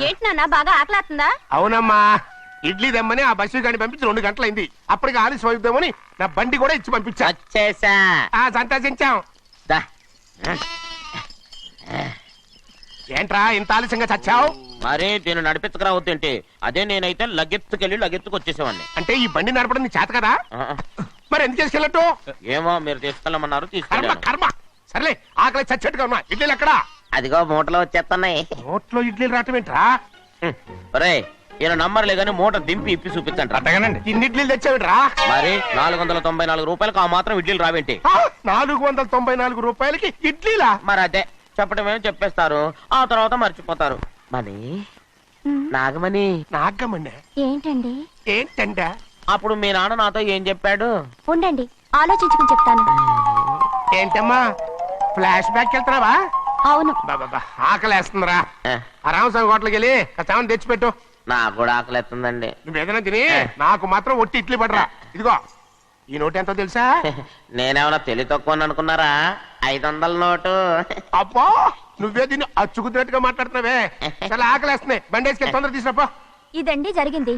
ఏంటి నాన్న బాగా ఆకలేస్తుందా? అవునమ్మా, ఇడ్లీ దమ్మని ఆ బస్సు గాని పంపించి 2 గంటలైంది. అప్పటికి ఆలస్యం అవుతామని నా బండి కూడా ఇచ్చి పంపించా. సంతోషించాం. ఏంట్రా ఇంత ఆలస్యంగా చచ్చావు? మరే నేను నడిపించకరావద్దేంటి? అదే నేనైతే లగెత్తుకెళ్ళి లగెత్తుకు వచ్చేసేవాడిని. అంటే ఈ బండి నడపడం నీ చేత కదా? మరి ఎందుకు చేసుకెళ్ళట్టు? ఏమో మీరు తీసుకెళ్ళమన్నారు, కర్మ తీసుకెళ్ళాను. కర్మ. సర్లే, ఆకలి చచ్చేట్టుగా ఉన్నా. ఇడ్లీలు ఎక్కడా? అదిగో మూటలో వచ్చేస్తున్నాయి. నోట్లో ఇడ్లీలు రావటం ఏంట్రా? రే ఈయన నంబర్లే గానీ మూట దింపి ఇప్పి చూపించండి. అట్టగానండి. ఇన్ని ఇడ్లీలు తెచ్చావిడ్రా? మరి 494 రూపాయలకు ఆ మాత్రం ఇడ్లీలు రావేంటి? 494 రూపాయలకి ఇడ్లీలా? మరి అదే చెప్పడమేమో చెప్పేస్తారు, ఆ తర్వాత మర్చిపోతారు. మనీ నాగమణి. నాగమణి ఏంటండి? ఏంటంట? అప్పుడు మీ నాన్న నాతో ఏం చెప్పాడు? ఉండండి ఆలోచించుకుని చెప్తాను. ఏంటమ్మా ఫ్లాష్ బ్యాక్ వెళ్తున్నావా? అవును. బాబా ఆకలేస్తుందిరా. ఆ రామస్వామి హోటల్కి వెళ్ళి కాస్త తెచ్చిపెట్టు. నాకు కూడా ఆకలిస్తుందండి. నువ్వేదైనా తిని నాకు మాత్రం ఒట్టి ఇడ్లీ పడరా. ఇదిగో ఈ నోటు ఎంతో తెలుసా? నేనేమన్నా తెలివి తక్కువ అనుకున్నారా? 500 నోటు. అబ్బో నువ్వే దీన్ని అచ్చుకుతున్నట్టుగా మాట్లాడుతున్నావే. చాలా ఆకలేస్తున్నాయి. బండి వేసుకెళ్ళి తొందర తీసినప్పో. ఇదండి జరిగింది.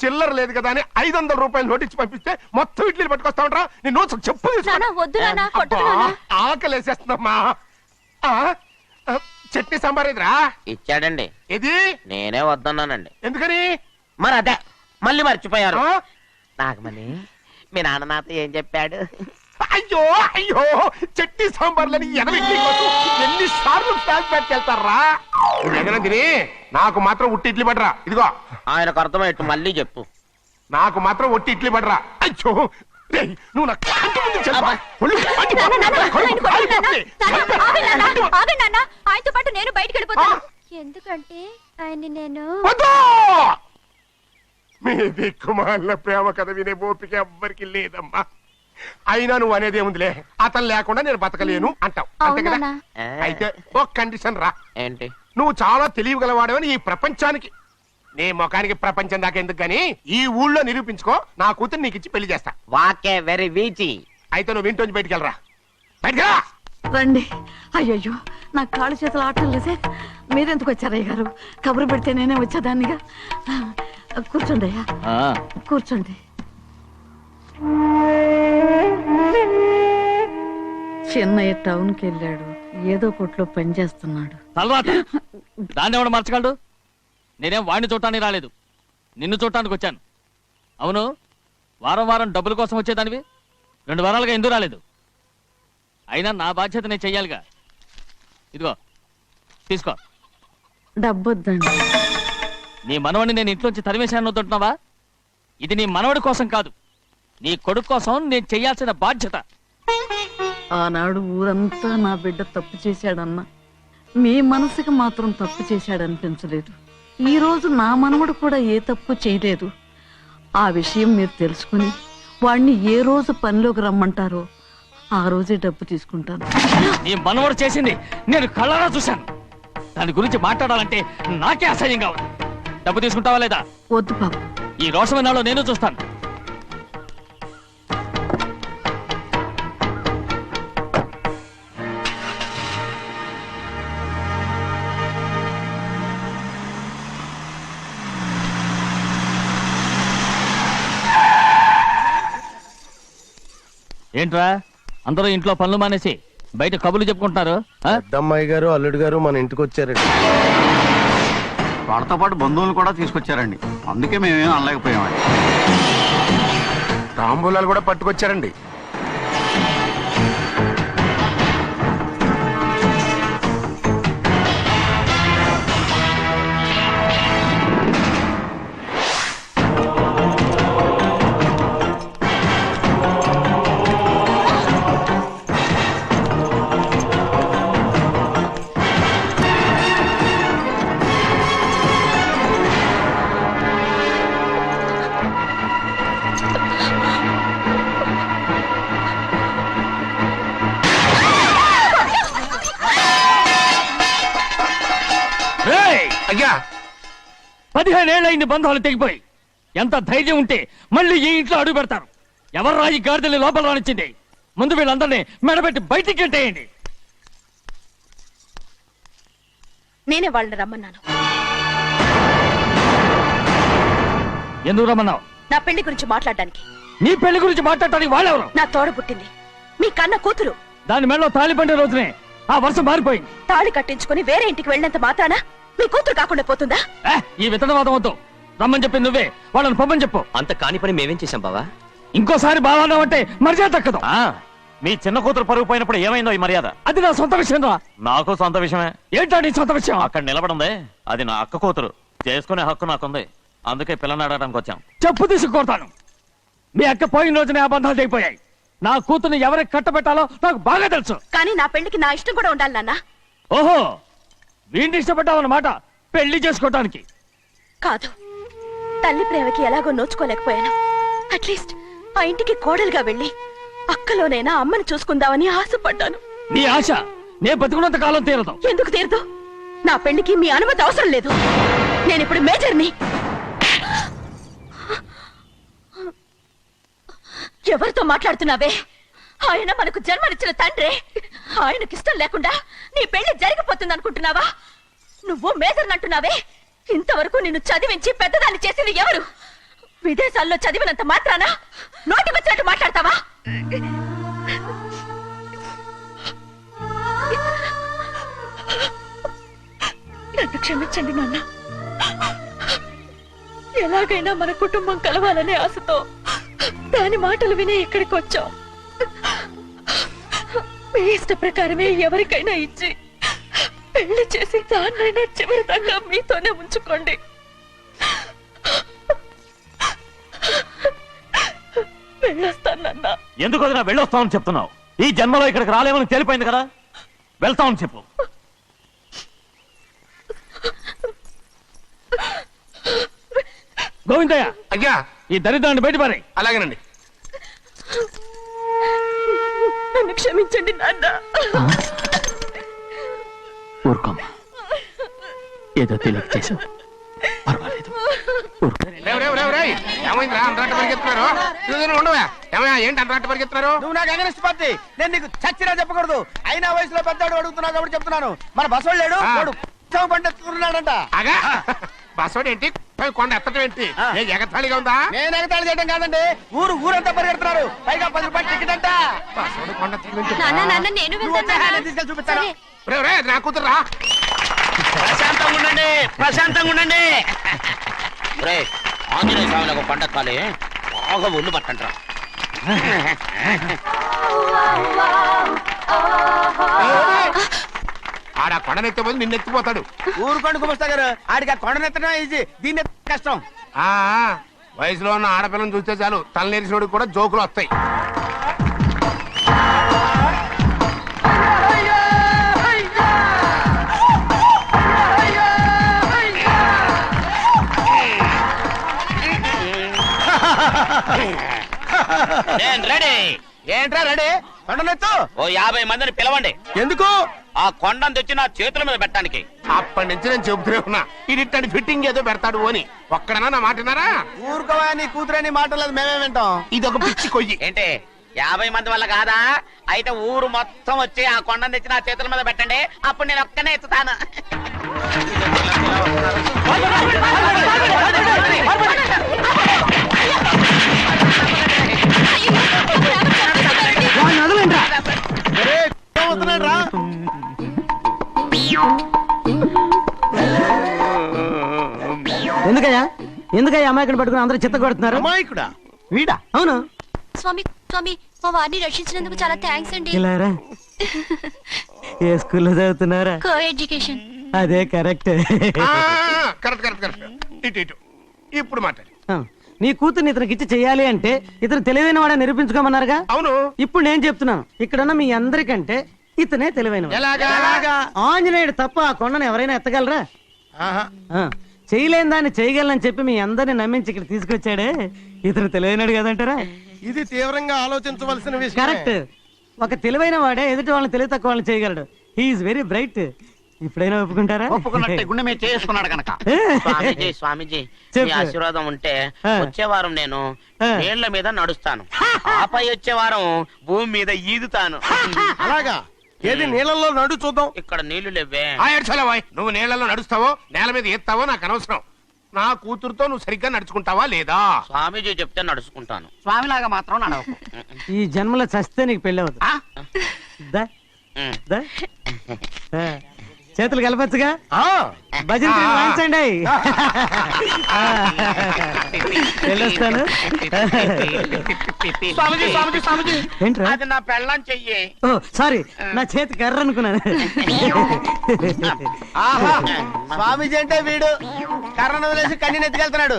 చిల్లర లేదు కదా అని 500 రూపాయలు నోటు ఇచ్చి పంపిస్తే మొత్తం ఇడ్లీలు పట్టుకొస్తా ఉంటా. నీ నోట్స్ చెప్పు. ఆకలేసేస్తుందమ్మా. చట్నీ సాంబార్ ఎదురా ఇచ్చాడండి. ఇది నేనే వద్దన్నానండి. ఎందుకని? మరి అదే మళ్ళీ మర్చిపోయారు. నాగమణి మీ నాన్న నాతో ఏం చెప్పాడు? అయ్యో అయ్యో చట్నీ సాంబార్లని ఎన్నిసార్లు ప్యాక్ పెట్టుకెళ్తారా? తిని నాకు మాత్రం ఉట్టి ఇడ్లీ పడరా. ఇదిగో ఆయనకు అర్థమయ్యట్టు మళ్ళీ చెప్పు. నాకు మాత్రం ఒట్టి ఇడ్లీ పడరా. అయ్యో నువ్వు ఆయనతో పాటు నేను బయటికి వెళ్ళిపోతాను. ఎందుకంటే ఆయన నేను మీ దిక్కుమాలిన ప్రేమ కథ వినే ఓపిక ఎవ్వరికి లేదమ్మా. అయినా నువ్వు అనేదేముందిలే, అతను లేకుండా నేను బతకలేను అంటావు అంతే కదా? అయితే ఒక కండిషన్ రా. ఏంటి? నువ్వు చాలా తెలియగలవాడవని ఈ ప్రపంచానికి, నీ ముఖానికి ప్రపంచం దాకా ఎందుకు గాని ఈ ఊళ్ళో నిరూపించుకో. నా కూతురు నీకు ఇచ్చి పెళ్లి చేస్తా. వాకే వెరీ వీచి. అయితే నువ్వు ఇంటి బయటికెళ్ళరా. బయటకెళ్ళా రండి. అయ్యయ్యో నాకు కాళ్ళు చేతులు ఆటం లేదే. మీరెందుకు వచ్చారు అయ్య గారు? కబురు పెడితే నేనే వచ్చేదాన్నిగా. కూర్చోండి అయ్యా, కూర్చోండి. చిన్నయ్య టౌన్కి వెళ్ళాడు, ఏదో కొట్లో పని చేస్తున్నాడు. దాన్ని ఎవడు మార్చగలడు? నేనేం వాడిని చూడటానికి రాలేదు, నిన్ను చూడటానికి వచ్చాను. అవును, వారం వారం డబ్బుల కోసం వచ్చేదానివి 2 వారాలుగా ఎందుకు రాలేదు? అయినా నా బాధ్యత నేను చెయ్యాలిగా. ఇదిగో తీసుకో. డబ్బొద్దండి. నీ మనవడిని నేను ఇంట్లోంచి తరిమేశాను వద్దంటున్నావా? ఇది నీ మనవడి కోసం కాదు, నీ కొడుకు కోసం నేను చెయ్యాల్సిన బాధ్యత. ఆనాడు ఊరంతా నా బిడ్డ తప్పు చేశాడన్నా, మీ మనసుకి మాత్రం తప్పు చేశాడనిపించలేదు. ఈ రోజు నా మనవడు కూడా ఏ తప్పు చేయలేదు. ఆ విషయం మీరు తెలుసుకుని వాడిని ఏ రోజు పనిలోకి రమ్మంటారో ఆ రోజే డబ్బు తీసుకుంటాను. నీ మనవడు చేసింది నేను కళ్ళారా చూశాను. దాని గురించి మాట్లాడాలంటే నాకే అసహ్యంగా ఉంది. డబ్బు తీసుకుంటావా లేదా? వద్దు బాబు. ఈ రోషమనాలో నేను చూస్తాను. ఏంట్రా అందరూ ఇంట్లో పనులు మానేసి బయట కబుర్లు చెప్పుకుంటున్నారు? పెద్దమ్మాయి గారు అల్లుడు గారు మన ఇంటికి వచ్చారండి. వాళ్ళతో పాటు బంధువులు కూడా తీసుకొచ్చారండి, అందుకే మేమేం అనలేకపోయామండి. తాంబూలాలు కూడా పట్టుకొచ్చారండి. అయ్యా 15 ఏళ్ళైంది బంధాలు తెగిపోయి. ఎంత ధైర్యం ఉంటే మళ్ళీ ఈ ఇంట్లో అడుగు పెడతారు? ఎవరు రాయి గాడిదల్ని లోపల రానిచ్చింది? ముందు వీళ్ళందరినీ మెడబెట్టి బయటికి గెంటేయండి. నేనే వాళ్ళని రమ్మన్నాను. ఎందుకు రమ్మన్నావు? నా పెళ్లి గురించి మాట్లాడడానికి. నీ పెళ్లి గురించి మాట్లాడటానికి వాళ్ళెవరు? నా తోడ పుట్టింది, మీ కన్న కూతురు. దాని మెడలో తాళి పండే రోజునే ఆ వర్ష మారిపోయింది. తాళి కట్టించుకుని వేరే ఇంటికి వెళ్ళినంత మాత్రాన మీ కూతురు కాకుండా పోతుందా? ఈ విత్తనవాదం వద్దు. రమ్మని చెప్పింది నువ్వే, వాళ్ళని పంపని చెప్పు. అంత కాని పని మేమేం చేశాం బావా? ఇంకోసారి బాగా అంటే మర్యాద తక్కదు. మీ చిన్న కూతురు పరుగు పోయినప్పుడు ఏమైందో ఈ మర్యాద? అది నా సొంత విషయం రా. నాకు సొంత విషయమే. ఏంటా నీ సొంత విషయం? అక్కడ నిలబడిందే అది నా అక్క కూతురు. చేసుకునే హక్కు నాకుంది. అందుకే పిల్లని అడగడానికి వచ్చాం. చెప్పు తీసుకొడతాను. మీ అక్క పోయిన రోజునే అబద్ధాలు అయిపోయాయి. నా కూతుర్ని ఎవరికి కట్టబెట్టాలో నాకు బాగా తెలుసు. కానీ నా పెళ్లికి నా ఇష్టం కూడా ఉండాలి నాన్న. ఓహో, వీడిని ఇష్టపడ్డావన్నమాట పెళ్లి చేసుకోవటానికి. కాదు, తల్లి ప్రేమకి ఎలాగో నోచుకోలేకపోయాను. అట్లీస్ట్ ఆ ఇంటికి కోడలుగా వెళ్ళి అక్కలోనైనా అమ్మని చూసుకుందామని ఆశపడ్డాను. నీ ఆశ నే బతుకున్నంత కాలం తీరదు. ఎందుకు తీరదు? నా పెళ్లికి మీ అనుమతి అవసరం లేదు. నేనిప్పుడు మేజర్ని. ఎవరితో మాట్లాడుతున్నావే? ఆయన మనకు జన్మనిచ్చిన తండ్రే. ఆయనకిష్టం లేకుండా నీ పెళ్లి జరిగిపోతుంది అనుకుంటున్నావా? నువ్వు మేజర్ అంటున్నావే. ఇంతవరకు నిన్ను చదివించి పెద్దదాన్ని చేసింది ఎవరు? విదేశాల్లో చదివినంత మాత్రాన నోటికొచ్చినట్టు మాట్లాడతావా? నన్ను క్షమించండి నాన్న. ఎలాగైనా మన కుటుంబం కలవాలనే ఆశతో దాని మాటలు వినే ఇక్కడికి వచ్చాం. మీ ఇష్ట ప్రకారమే ఎవరికైనా ఇచ్చి పెళ్లి చేసి దాన్నైనా చివరి దాకా మీతోనే ఉంచుకోండి. వెళ్ళొస్తానన్నా. ఎందుకు వదినా వెళ్ళొస్తామని చెప్తున్నావు? ఈ జన్మలో ఇక్కడికి రాలేమని తెలిపోయింది కదా. వెళ్తామని చెప్పు. గోవిందయ్య, అయ్యా, ఈ దరిద్రాన్ని బయట పారే. అలాగేనండి. నన్ను క్షమించండి నాన్న. ఊరుకోమ్మా, ఏదో తెలియక చేసావు, పర్వాలేదు. ఏమైందిరా అంతరాట పరిగెత్తున్నారు? ఉండవా ఏమయ్యా? ఏంటి అంతరాట పరిగెత్తున్నారు? నువ్వు నాకు అగనిస్ట్ పార్టీ. నేను నీకు చచ్చినా చెప్పకూడదు. అయినా వయసులో పెద్దవాడు అడుగుతున్నావు కాబట్టి చెప్తున్నాను. మన బసవాడు లేడు, వాడు పండిస్తున్నాడంట. అగా బస్సోడు ఏంటి? కొండ ఎత్తడం ఏంటి? ఎగతాళిగా ఉందా? నేను ఎగతాళి చేయడం కాదండి, ఊరంతా పరిగెడుతున్నారు. పైగా 10 రూపాయలు టికెట్ అంట. బస్సోడు కొండ నేను నువ్వు వచ్చే ఆయన తీసుకెళ్ళి చూపిస్తాను. నా కూతురు ప్రశాంతంగా ఉండండి, ప్రశాంతంగా ఉండండి. ఆంజనేయ స్వామిలకు పంట కాలే బాగా ఒళ్ళు పట్టంటారా. ఆడ కొండనెత్తే పోతే నిన్నెత్తిపోతాడు. ఊరుకోండి కుమస్తా గారు, ఆడికి ఆ కొండనెత్తడం ఈజీ, దీన్ని కష్టం. వయసులో ఉన్న ఆడపిల్లని చూస్తే చాలు తలనేరిసినోడికి కూడా జోకులు వస్తాయి. రెడీ. ఏంట్రా రెడీ? కొండనెత్తు. ఓ 50 మందిని పిలవండి. ఎందుకు? ఆ కొండను తెచ్చి నా చేతుల మీద పెట్టడానికి. అప్పటి నుంచి నేను చెబుతూనే ఉన్నా, ఇడిట్టని ఫిట్టింగ్ ఏదో పెడతాడు అని. ఒక్కడనా నా మాట విన్నారా? ఊరుకోవా, నీ కూతురని మాటలేదు, మేమే వింటాం. ఇదొక పిచ్చి కొయ్యి. ఏంటి 50 మంది వల్ల కాదా? అయితే ఊరు మొత్తం వచ్చి ఆ కొండను తెచ్చి నా చేతుల మీద పెట్టండి. అప్పుడు నేను ఒక్కనే ఎత్తుతాను. ఎందుకయ్యా అమాయకుని పట్టుకుని అందరూ చిత్త కొడుతున్నారు? అమాయకుడా? వీడా? అవును. స్వామి స్వామి, మా వారిని రక్షించినందుకు చాలా థ్యాంక్స్ అండి. ఇలారా, ఏ స్కూల్లో చదువుతున్నారా? Co education. అదే కరెక్ట్. Correct correct correct. ఇటు ఇటు ఇప్పుడు మాట్లాడి. నీ కూతుర్ని ఇతనికి ఇచ్చి చెయ్యాలి అంటే ఇతను తెలివైన వాడే నిరూపించుకోమన్నారుగా. అవును. ఇప్పుడు నేను చెప్తున్నాను, ఇక్కడున్న మీ అందరికంటే ఇతనే తెలివైన వాడు. ఎలాగా? ఆంజనేయుడు తప్ప ఆ కొండను ఎవరైనా ఎత్తగలరా? చేయలేని దాన్ని చేయగలనని చెప్పి మీ అందరిని నమ్మించి ఇక్కడ తీసుకొచ్చాడే, ఇతను తెలివైనడు కదంటారా? ఇది తీవ్రంగా ఆలోచించవలసిన విషయం. కరెక్ట్. ఒక తెలివైన వాడే ఎదుటి వాళ్ళని తెలివి తక్కువ వాళ్ళని చేయగలడు. He is very bright. ఇప్పుడైనా ఒప్పుకుంటారా ఒప్పుకున్నట్టే గుండె మీద చేసుకున్నాడు కనుక. స్వామీజీ స్వామీజీ మీ చెప్పు. ఆశీర్వాదం ఉంటే ఆ. వచ్చే వారం నేను ఆ. నీళ్ల మీద నడుస్తాను ఆపై వచ్చే వారం భూమి మీద ఈదుతాను అలాగా ఏది నీళ్ళల్లో నడు చూద్దాం. ఇక్కడ నీళ్లు లేవే ఆ ఏడ్చలేవాయ్ నువ్వు నీళ్లలో నడుస్తావో నేల మీద ఎత్తావో నాకు అనవసరం. నా కూతురుతో నువ్వు సరిగ్గా నడుచుకుంటావా లేదా? స్వామీజీ చెప్తే నడుచుకుంటాను స్వామిలాగా మాత్రం నడవకు. ఈ జన్మలో చస్తే నీకు పెళ్ళి అవుతుంది ఆ? దా, ఉమ్. దా. ఆ, చేతులు కలపచ్చుగా ఆ, భజన తీరు వాయించండి వెళ్ళొస్తాను స్వామీజీ స్వామీజీ స్వామీజీ ఏంట్రా అది నా పెళ్ళం చెయ్యి ఓ సారీ నా చేతి కర్ర అనుకున్నాను ఆహా స్వామీజీ అంటే వీడు కర్రను వదిలేసి కన్నీ నెత్తికెళ్తున్నాడు.